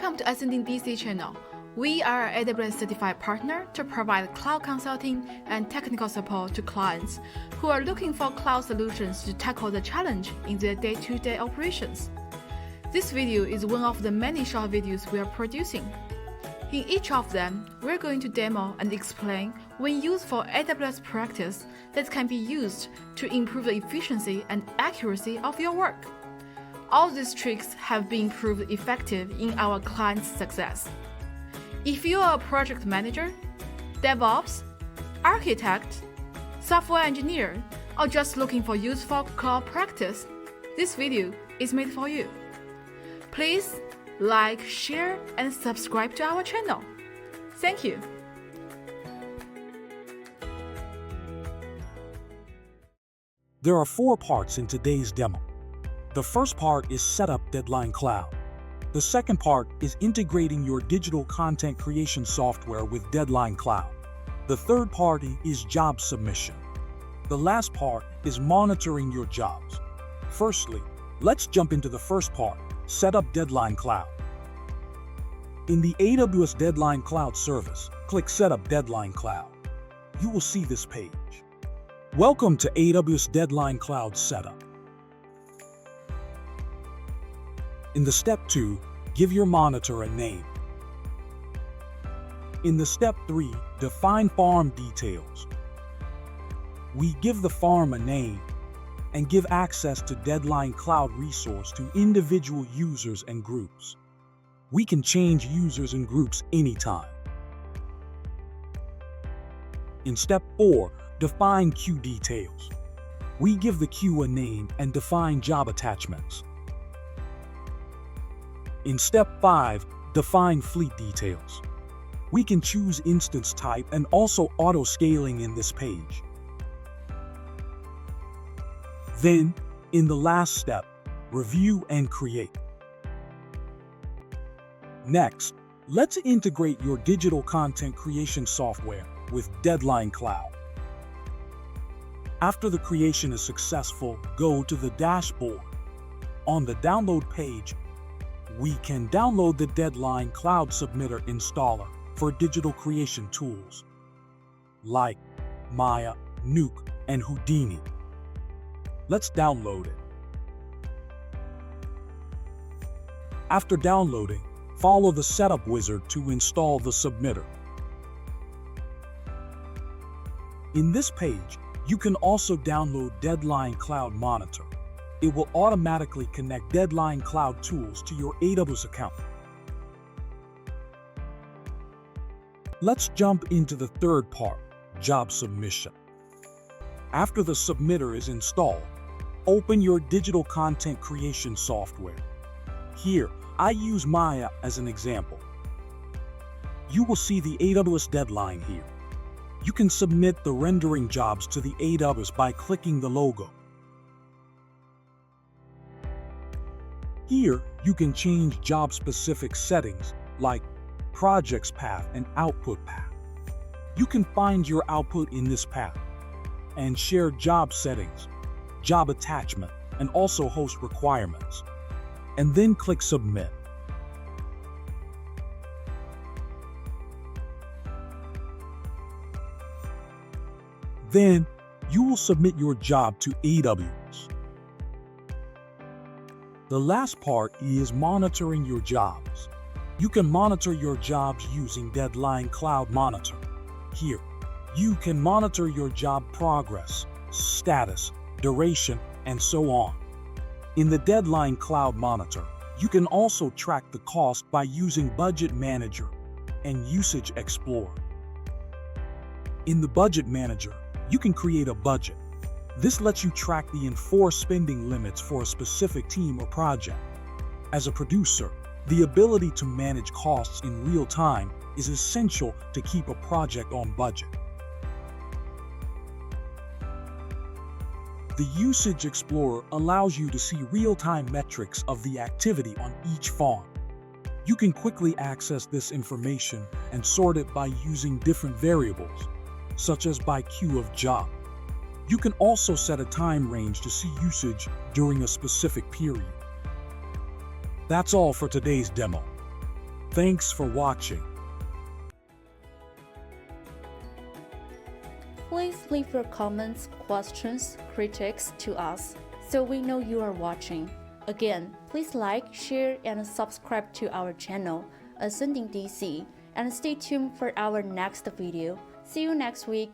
Welcome to Ascending DC channel. We are an AWS certified partner to provide cloud consulting and technical support to clients who are looking for cloud solutions to tackle the challenge in their day-to-day operations. This video is one of the many short videos we are producing. In each of them, we're going to demo and explain when used for AWS practice that can be used to improve the efficiency and accuracy of your work. All these tricks have been proved effective in our clients' success. If you are a project manager, DevOps, architect, software engineer, or just looking for useful cloud practice, this video is made for you. Please like, share, and subscribe to our channel. Thank you. There are 4 parts in today's demo. The first part is Setup Deadline Cloud. The second part is integrating your digital content creation software with Deadline Cloud. The third part is job submission. The last part is monitoring your jobs. Firstly, let's jump into the first part, Setup Deadline Cloud. In the AWS Deadline Cloud service, click Setup Deadline Cloud. You will see this page. Welcome to AWS Deadline Cloud Setup. In the Step 2, give your monitor a name. In the Step 3, define farm details. We give the farm a name and give access to Deadline Cloud resource to individual users and groups. We can change users and groups anytime. In Step 4, define queue details. We give the queue a name and define job attachments. In Step 5, define fleet details. We can choose instance type and also auto-scaling in this page. Then, in the last step, review and create. Next, let's integrate your digital content creation software with Deadline Cloud. After the creation is successful, go to the dashboard. On the download page, we can download the Deadline Cloud Submitter installer for digital creation tools like Maya, Nuke, and Houdini. Let's download it. After downloading, follow the setup wizard to install the submitter. In this page, you can also download Deadline Cloud Monitor. It will automatically connect Deadline Cloud tools to your AWS account. Let's jump into the third part, job submission. After the submitter is installed, open your digital content creation software. Here, I use Maya as an example. You will see the AWS deadline here. You can submit the rendering jobs to the AWS by clicking the logo. Here, you can change job-specific settings like projects path and output path. You can find your output in this path and share job settings, job attachment, and also host requirements. And then click Submit. Then, you will submit your job to AWS. The last part is monitoring your jobs. You can monitor your jobs using Deadline Cloud Monitor. Here, you can monitor your job progress, status, duration, and so on. In the Deadline Cloud Monitor, you can also track the cost by using Budget Manager and Usage Explorer. In the Budget Manager, you can create a budget. This lets you track the enforced spending limits for a specific team or project. As a producer, the ability to manage costs in real time is essential to keep a project on budget. The Usage Explorer allows you to see real-time metrics of the activity on each farm. You can quickly access this information and sort it by using different variables, such as by queue of job. You can also set a time range to see usage during a specific period. That's all for today's demo. Thanks for watching. Please leave your comments, questions, critiques to us so we know you are watching. Again, please like, share, and subscribe to our channel, Ascending DC, and stay tuned for our next video. See you next week.